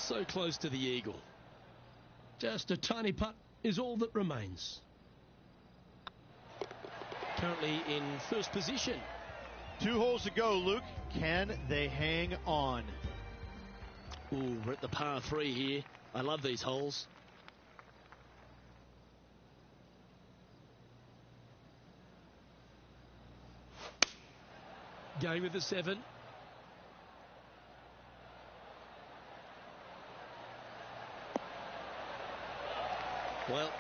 So close to the eagle. Just a tiny putt is all that remains. Currently in first position. 2 holes to go, Luke. Can they hang on? Ooh, we're at the par 3 here. I love these holes. Going with the 7. Well,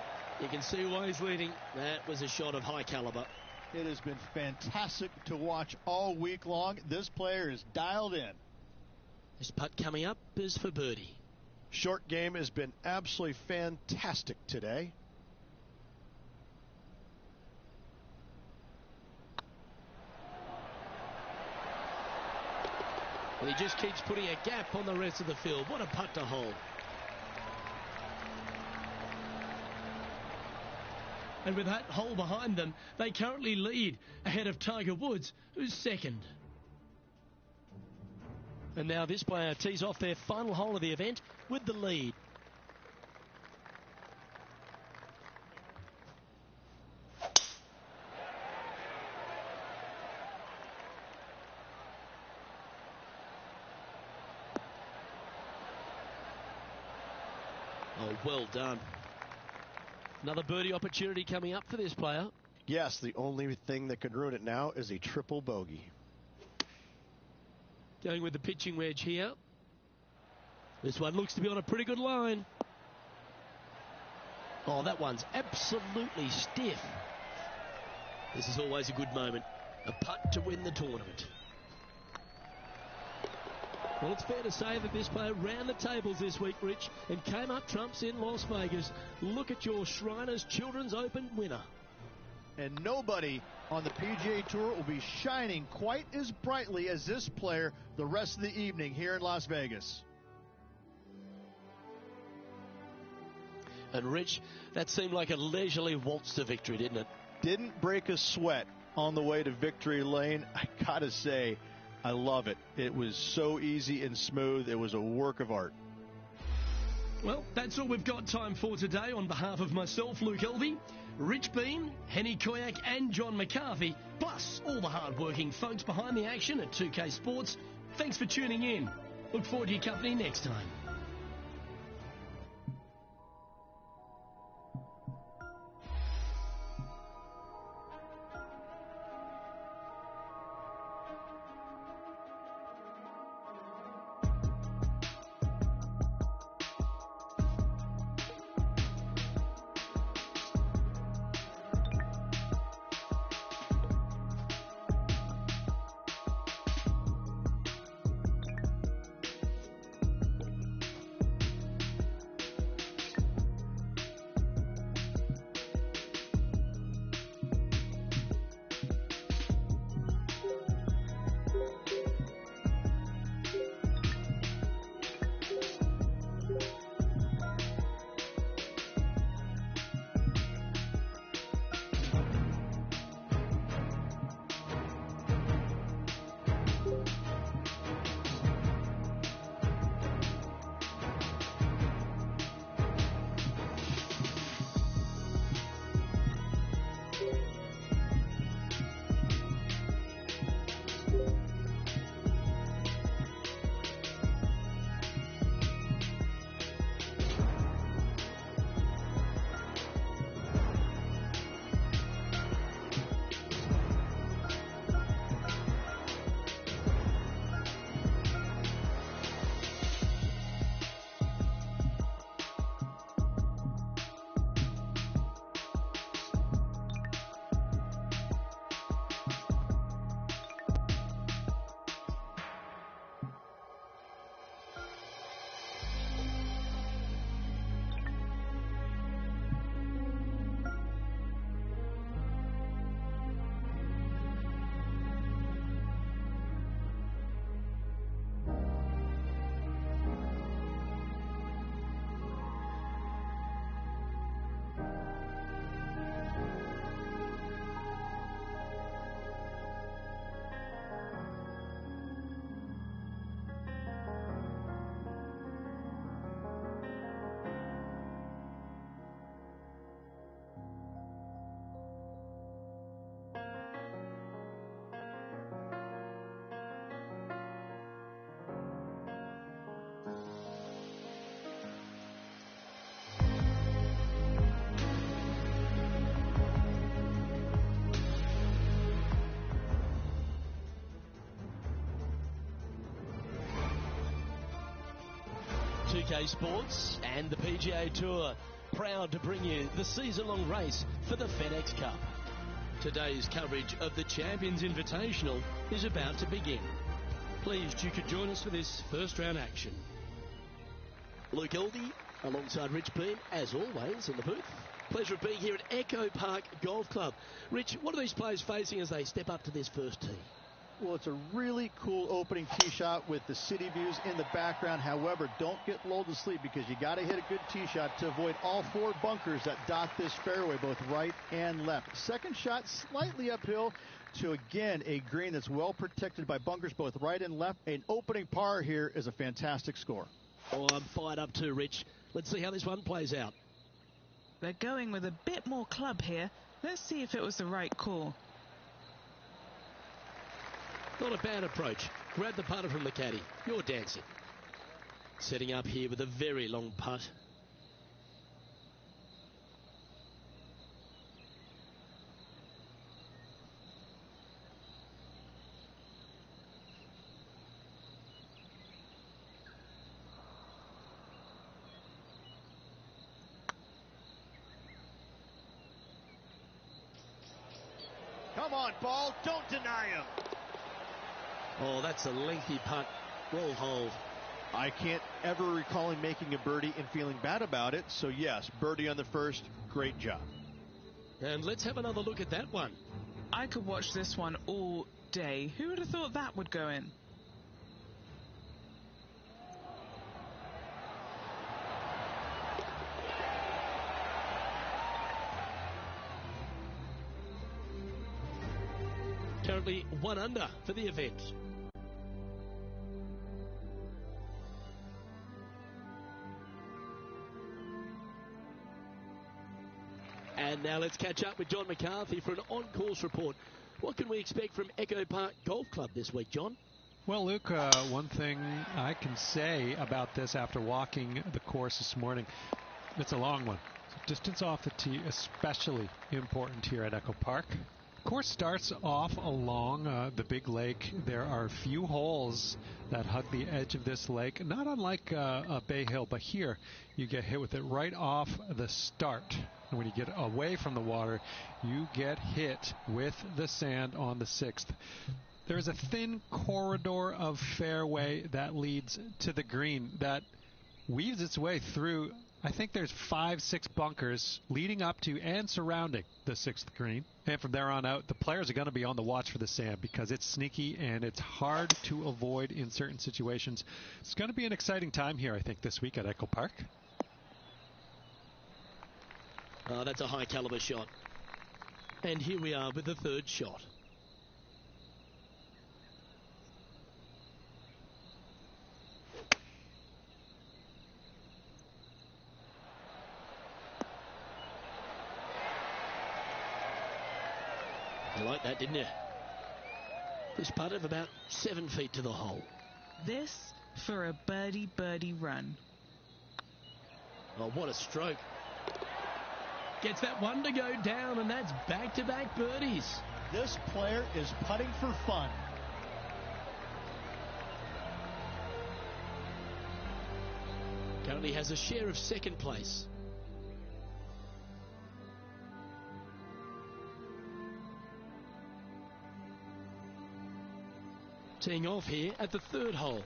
you can see why he's leading. That was a shot of high caliber. It has been fantastic to watch all week long. This player is dialed in. This putt coming up is for birdie. Short game has been absolutely fantastic today. Well, he just keeps putting a gap on the rest of the field. What a putt to hold. And with that hole behind them, they currently lead ahead of Tiger Woods, who's second. And now this player tees off their final hole of the event with the lead. Oh, well done. Another birdie opportunity coming up for this player. Yes, the only thing that could ruin it now is a triple bogey. Going with the pitching wedge here. This one looks to be on a pretty good line. Oh, that one's absolutely stiff. This is always a good moment. A putt to win the tournament. Well, it's fair to say that this player ran the tables this week, Rich, and came up trumps in Las Vegas. Look at your Shriners Children's Open winner. And nobody on the PGA Tour will be shining quite as brightly as this player the rest of the evening here in Las Vegas. And Rich, that seemed like a leisurely waltz to victory, didn't it? Didn't break a sweat on the way to victory lane. I gotta say, I love it. It was so easy and smooth. It was a work of art. Well, that's all we've got time for today. On behalf of myself, Luke Elvey, Rich Bean, Henny Koyak and John McCarthy, plus all the hard-working folks behind the action at 2K Sports, thanks for tuning in. Look forward to your company next time. 2K Sports and the PGA Tour, proud to bring you the season-long race for the FedEx Cup. Today's coverage of the Champions Invitational is about to begin. Pleased you could join us for this first-round action. Luke Elvey alongside Rich Bean, as always, in the booth. Pleasure of being here at Echo Park Golf Club. Rich, what are these players facing as they step up to this first tee? Well, it's a really cool opening tee shot with the city views in the background. However, don't get lulled to sleep because you got to hit a good tee shot to avoid all four bunkers that dot this fairway, both right and left. Second shot slightly uphill to, again, a green that's well protected by bunkers both right and left. An opening par here is a fantastic score. Oh, I'm fired up too, Rich. Let's see how this one plays out. They're going with a bit more club here. Let's see if it was the right call. Not a bad approach. Grab the putter from the caddy. You're dancing. Setting up here with a very long putt. Come on, ball. Don't deny him. Oh, that's a lengthy putt. Well hold. I can't ever recall him making a birdie and feeling bad about it. So, yes, birdie on the first. Great job. And let's have another look at that one. I could watch this one all day. Who would have thought that would go in? Currently 1 under for the event. And now let's catch up with John McCarthy for an on-course report. What can we expect from Echo Park Golf Club this week, John? Well, Luke, one thing I can say about this after walking the course this morning, it's a long one. Distance off the tee, especially important here at Echo Park. Course starts off along the big lake. There are a few holes that hug the edge of this lake, not unlike a Bay Hill, but here you get hit with it right off the start. And when you get away from the water, you get hit with the sand on the 6th. There's a thin corridor of fairway that leads to the green that weaves its way through. I think there's 5-6 bunkers leading up to and surrounding the 6th green. And from there on out, the players are going to be on the watch for the sand because it's sneaky and it's hard to avoid in certain situations. It's going to be an exciting time here, I think, this week at Echo Park. Oh, that's a high caliber shot. And here we are with the third shot. You like that, didn't you? This putt of about 7 feet to the hole. This for a birdie run. Oh, what a stroke. Gets that one to go down, and that's back-to-back birdies. This player is putting for fun. Currently has a share of second place. Teeing off here at the third hole.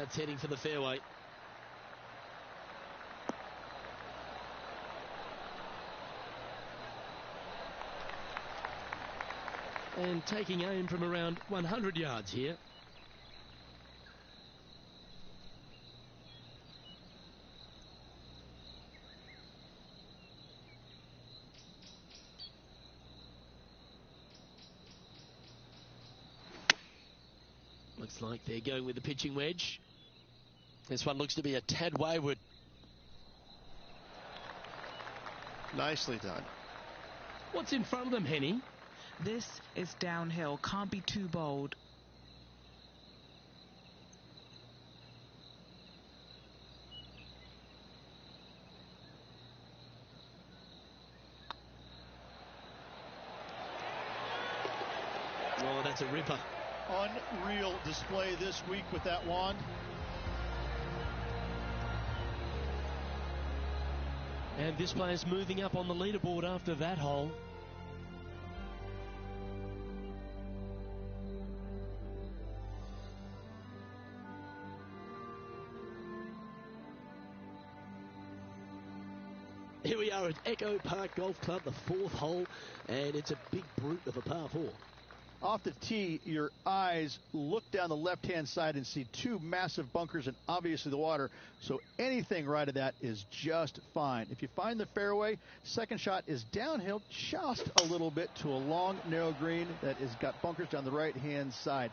That's heading for the fairway. And taking aim from around 100 yards here. Looks like they're going with the pitching wedge. This one looks to be a tad wayward. Nicely done. What's in front of them, Henny? This is downhill. Can't be too bold. Oh, that's a ripper. Unreal display this week with that wand. And this player's moving up on the leaderboard after that hole. Here we are at Echo Park Golf Club, the 4th hole, and it's a big brute of a par 4. Off the tee, your eyes look down the left-hand side and see 2 massive bunkers and obviously the water. So anything right of that is just fine. If you find the fairway, second shot is downhill just a little bit to a long, narrow green that has got bunkers down the right-hand side.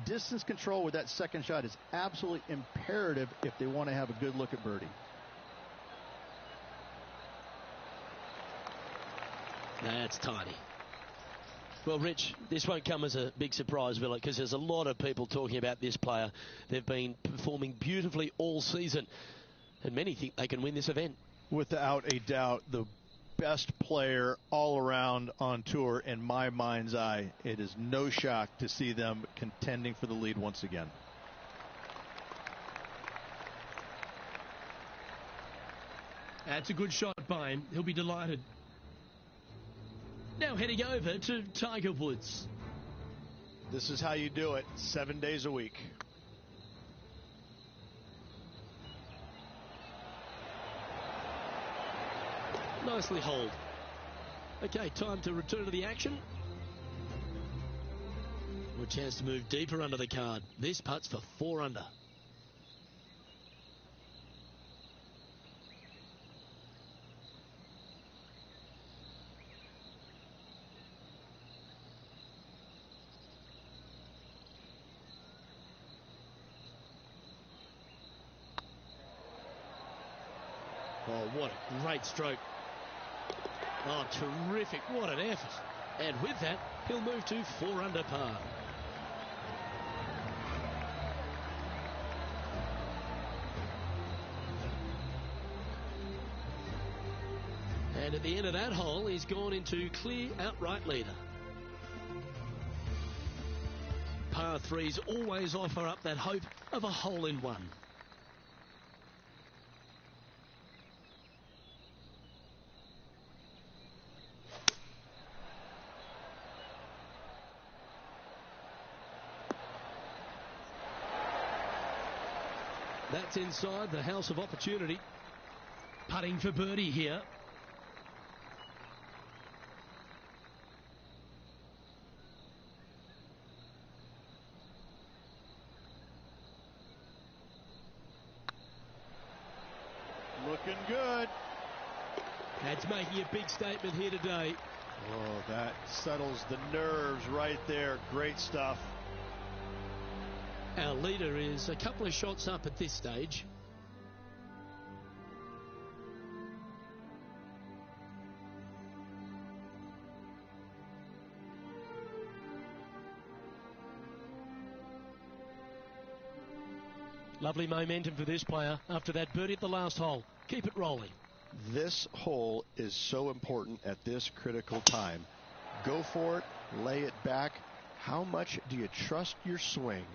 Distance control with that second shot is absolutely imperative if they want to have a good look at birdie. That's tidy. Well, Rich, this won't come as a big surprise, will it? Because there's a lot of people talking about this player. They've been performing beautifully all season, and many think they can win this event. Without a doubt, the best player all around on tour in my mind's eye. It is no shock to see them contending for the lead once again. That's a good shot by him. He'll be delighted. Now heading over to Tiger Woods. This is how you do it 7 days a week. Nicely holed. Okay, time to return to the action. A chance to move deeper under the card. This putt's for 4 under. Oh, what a great stroke. Oh, terrific. What an effort. And with that, he'll move to 4 under par. And at the end of that hole, he's gone into clear outright leader. Par 3s always offer up that hope of a hole-in-one. That's inside the house of opportunity. Putting for birdie here. Looking good. That's making a big statement here today. Oh, that settles the nerves right there. Great stuff. Our leader is a couple of shots up at this stage. Lovely momentum for this player after that birdie at the last hole. Keep it rolling. This hole is so important at this critical time. Go for it. Lay it back. How much do you trust your swing?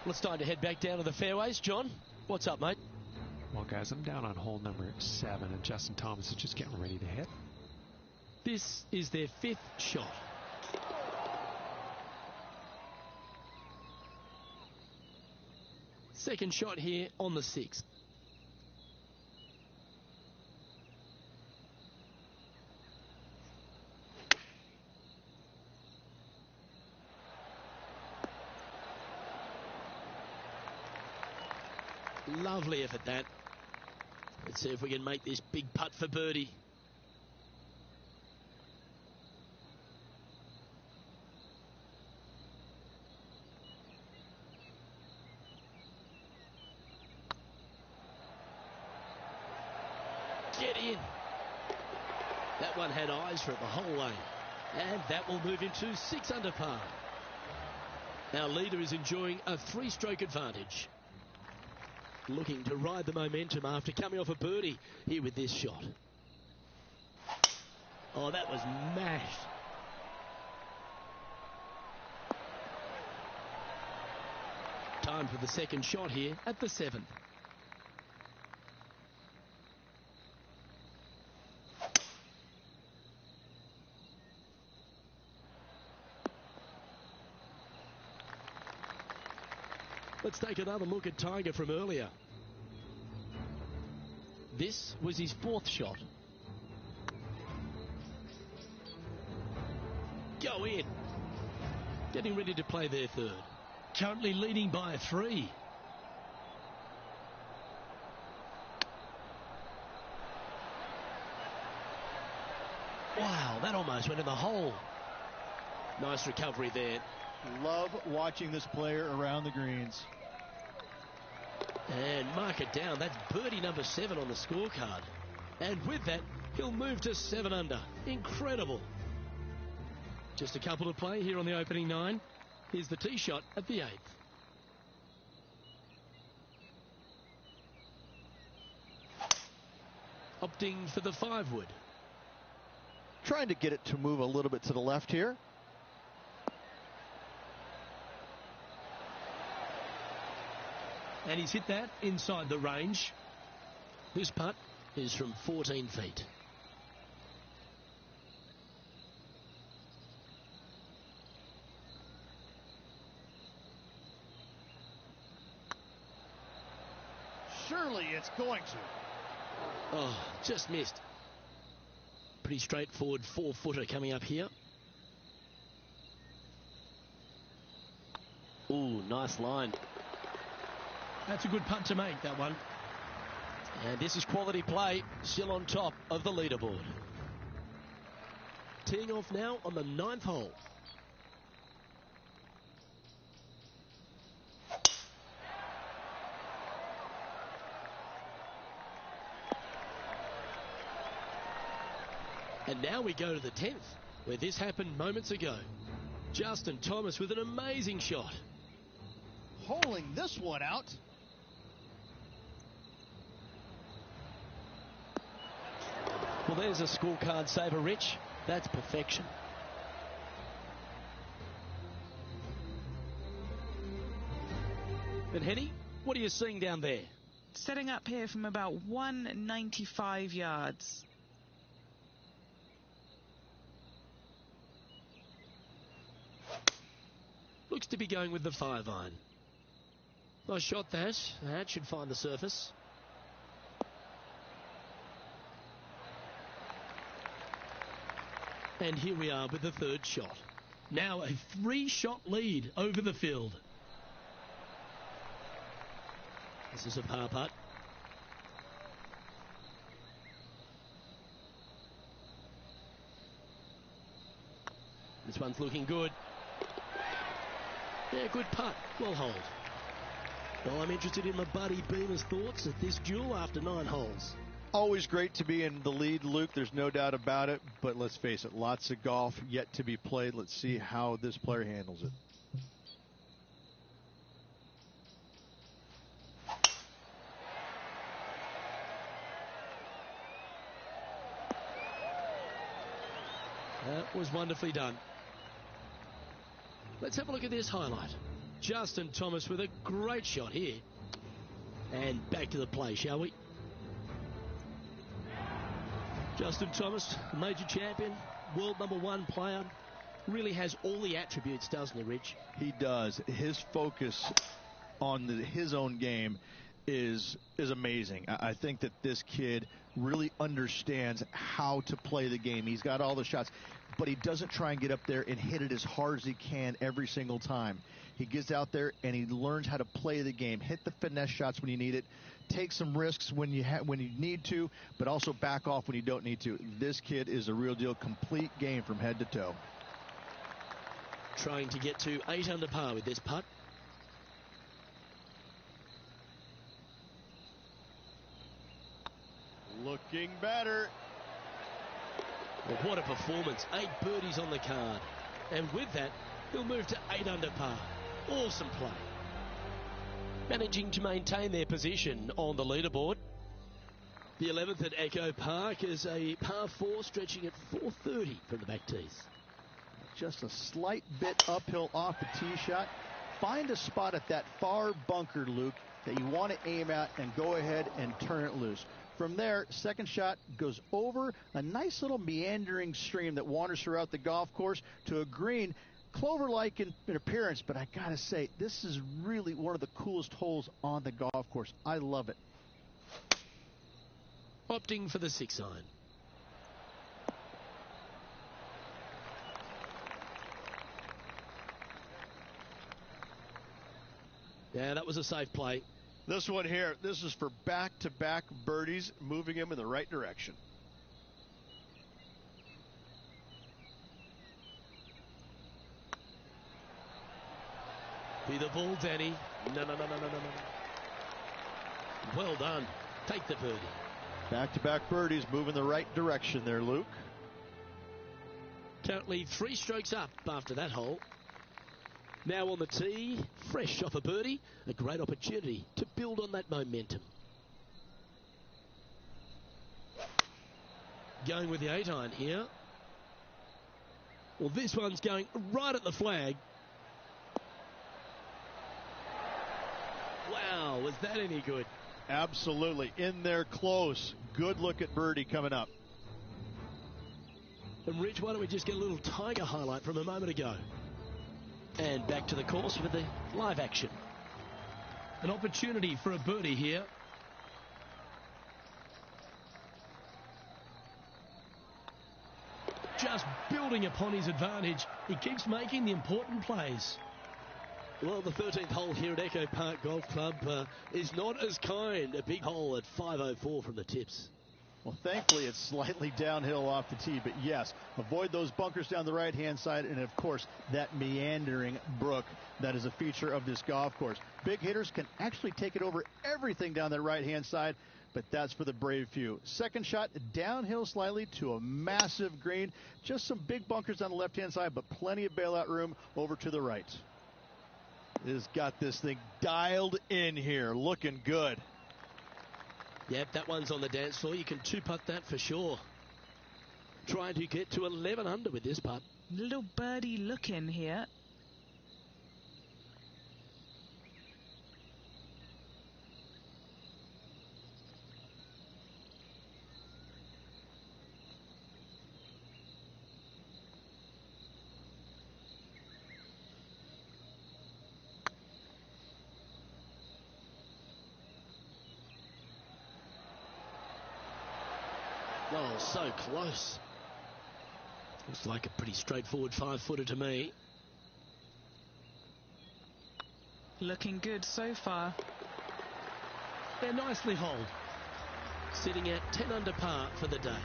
Well, it's time to head back down to the fairways. John, what's up, mate? Well, guys, I'm down on hole number 7, and Justin Thomas is just getting ready to hit. This is their 5th shot. Second shot here on the 6th. Lovely effort that. Let's see if we can make this big putt for birdie. Get in. That one had eyes for it the whole way. And that will move him to 6 under par. Our leader is enjoying a 3-stroke advantage. Looking to ride the momentum after coming off a birdie here with this shot. Oh, that was mashed. Time for the second shot here at the 7th. Let's take another look at Tiger from earlier. This was his 4th shot. Go in. Getting ready to play their 3rd. Currently leading by 3. Wow, that almost went in the hole. Nice recovery there. Love watching this player around the greens. And mark it down. That's birdie number 7 on the scorecard. And with that, he'll move to 7 under. Incredible. Just a couple to play here on the opening 9. Here's the tee shot at the 8th. Opting for the 5-wood. Trying to get it to move a little bit to the left here. And he's hit that inside the range. This putt is from 14 feet. Surely it's going to. Oh, just missed. Pretty straightforward 4-footer coming up here. Ooh, nice line. That's a good putt to make, that one. And this is quality play, still on top of the leaderboard. Teeing off now on the 9th hole. And now we go to the 10th, where this happened moments ago. Justin Thomas with an amazing shot. Holing this one out. Well, there's a scorecard saver, Rich. That's perfection. And Henny, what are you seeing down there? Setting up here from about 195 yards. Looks to be going with the 5-iron. Nice shot that. That should find the surface. And here we are with the 3rd shot. Now a 3-shot lead over the field. This is a par putt. This one's looking good. Yeah, good putt. Well hold. Well, I'm interested in my buddy Beamer's thoughts at this duel after 9 holes. Always great to be in the lead, Luke. There's no doubt about it. But let's face it, lots of golf yet to be played. Let's see how this player handles it. That was wonderfully done. Let's have a look at this highlight. Justin Thomas with a great shot here. And back to the play, shall we? Justin Thomas, major champion, world #1 player. Really has all the attributes, doesn't he, Rich? He does. His focus on his own game is amazing. I think that this kid really understands how to play the game. He's got all the shots, but he doesn't try and get up there and hit it as hard as he can every single time. He gets out there and he learns how to play the game, hit the finesse shots when you need it, take some risks when you need to, but also back off when you don't need to. This kid is a real deal, complete game from head to toe. Trying to get to 8 under par with this putt. Looking better. Well, what a performance. 8 birdies on the card. And with that, he'll move to 8 under par. Awesome play. Managing to maintain their position on the leaderboard. The 11th at Echo Park is a par 4 stretching at 430 from the back tees. Just a slight bit uphill off the tee shot. Find a spot at that far bunker, Luke, that you want to aim at and go ahead and turn it loose. From there, second shot goes over a nice little meandering stream that wanders throughout the golf course to a green, clover-like in appearance, but I gotta say, this is really one of the coolest holes on the golf course. I love it. Opting for the 6-iron. Yeah, that was a safe play. This one here, this is for back-to-back birdies, moving him in the right direction. Be the ball, Danny. No. Well done. Take the birdie. Back-to-back birdies, moving the right direction there, Luke. Currently 3 strokes up after that hole. Now on the tee, fresh off a birdie, a great opportunity to build on that momentum. Going with the 8-iron here. Well, this one's going right at the flag. Wow, was that any good? Absolutely. In there close. Good look at birdie coming up. And Rich, why don't we just get a little Tiger highlight from a moment ago? And back to the course with the live action. An opportunity for a birdie here. Just building upon his advantage. He keeps making the important plays. Well, the 13th hole here at Echo Park Golf Club is not as kind. A big hole at 504 from the tips. Well, thankfully, it's slightly downhill off the tee, but yes, avoid those bunkers down the right-hand side, and of course, that meandering brook that is a feature of this golf course. Big hitters can actually take it over everything down that right-hand side, but that's for the brave few. Second shot, downhill slightly to a massive green. Just some big bunkers on the left-hand side, but plenty of bailout room over to the right. Has got this thing dialed in here, looking good. Yep, that one's on the dance floor. You can 2-putt that for sure. Trying to get to 11 under with this putt. Little birdie look in here. Oh, so close. Looks like a pretty straightforward 5-footer to me. Looking good so far. They're nicely holed. Sitting at 10 under par for the day.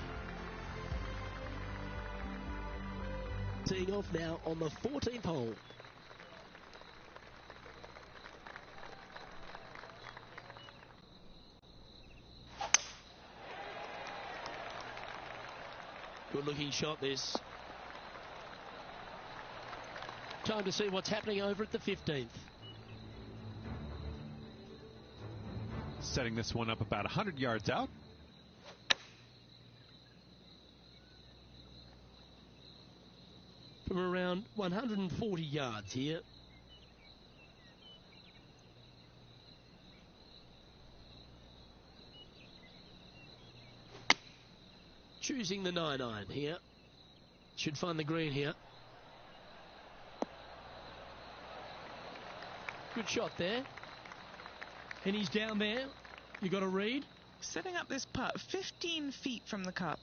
Teeing off now on the 14th hole. Good-looking shot, this. Time to see what's happening over at the 15th. Setting this one up about 100 yards out. From around 140 yards here. Choosing the 9-iron here. Should find the green here. Good shot there. And he's down there. You got to read. Setting up this putt 15 feet from the cup.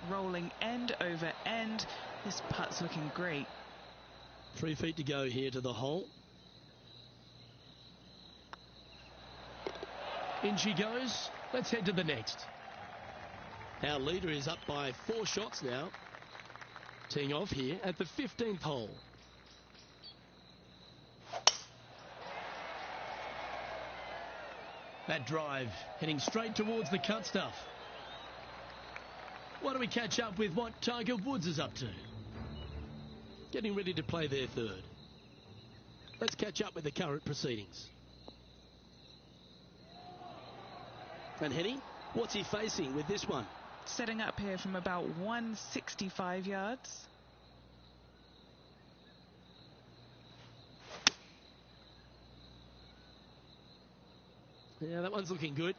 Rolling end over end. This putt's looking great. 3 feet to go here to the hole. In she goes. Let's head to the next. Our leader is up by 4 shots now. Teeing off here at the 15th hole. That drive heading straight towards the cut stuff. Why don't we catch up with what Tiger Woods is up to? Getting ready to play their third. Let's catch up with the current proceedings. And Henny, what's he facing with this one? Setting up here from about 165 yards. Yeah, that one's looking good.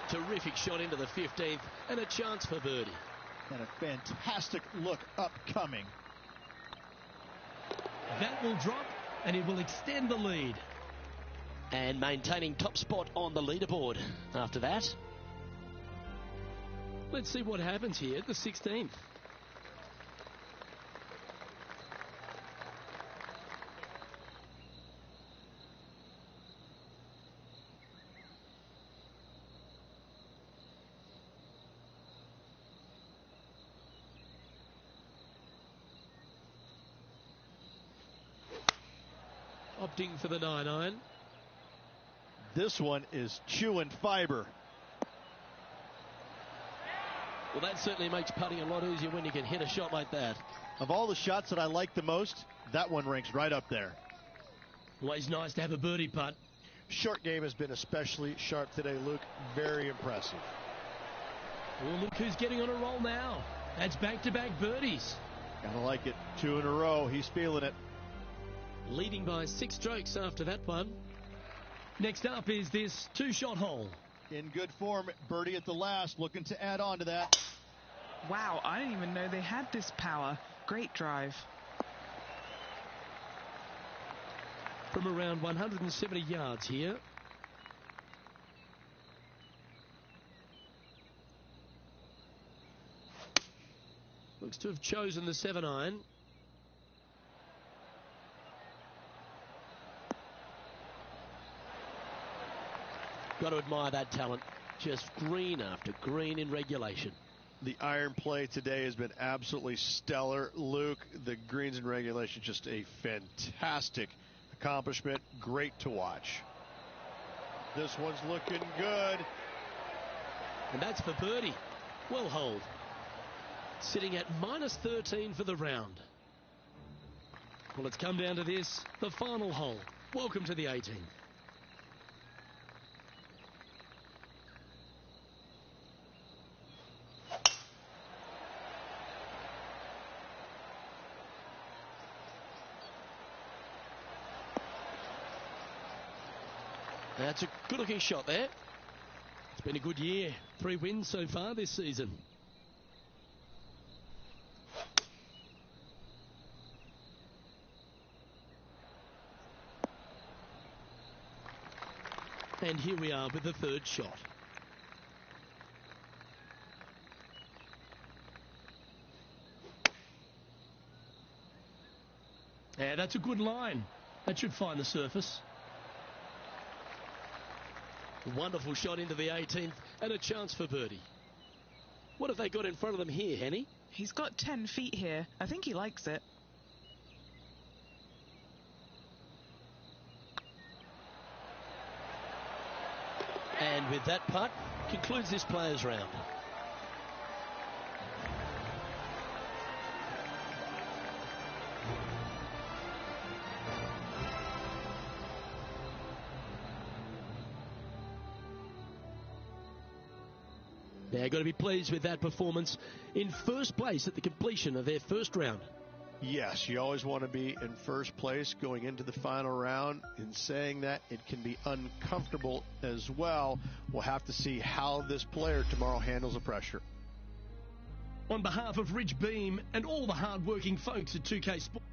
Terrific shot into the 15th and a chance for birdie. And a fantastic look upcoming. That will drop and it will extend the lead. And maintaining top spot on the leaderboard after that. Let's see what happens here at the 16th. Opting for the 9-iron. This one is chewing fiber. Well, that certainly makes putting a lot easier when you can hit a shot like that. Of all the shots that I like the most, that one ranks right up there. Always nice to have a birdie putt. Short game has been especially sharp today, Luke. Very impressive. Well, look who's getting on a roll now. That's back-to-back birdies. Gotta like it. 2 in a row. He's feeling it. Leading by 6 strokes after that one. Next up is this 2-shot hole. In good form, birdie at the last, looking to add on to that. Wow, I didn't even know they had this power. Great drive. From around 170 yards here. Looks to have chosen the 7-iron. Got to admire that talent. Just green after green in regulation. The iron play today has been absolutely stellar. Luke, the greens in regulation, just a fantastic accomplishment. Great to watch. This one's looking good. And that's for birdie. Well holed. Sitting at -13 for the round. Well, it's come down to this, the final hole. Welcome to the 18th. That's a good-looking shot there. It's been a good year. 3 wins so far this season. And here we are with the 3rd shot. Yeah, that's a good line. That should find the surface. Wonderful shot into the 18th and a chance for birdie. What have they got in front of them here, Henny? He's got 10 feet here. I think he likes it. And with that putt, concludes this players' round. They're going to be pleased with that performance in first place at the completion of their first round. Yes, you always want to be in first place going into the final round. In saying that, it can be uncomfortable as well. We'll have to see how this player tomorrow handles the pressure. On behalf of Rich Beem and all the hard-working folks at 2K Sports.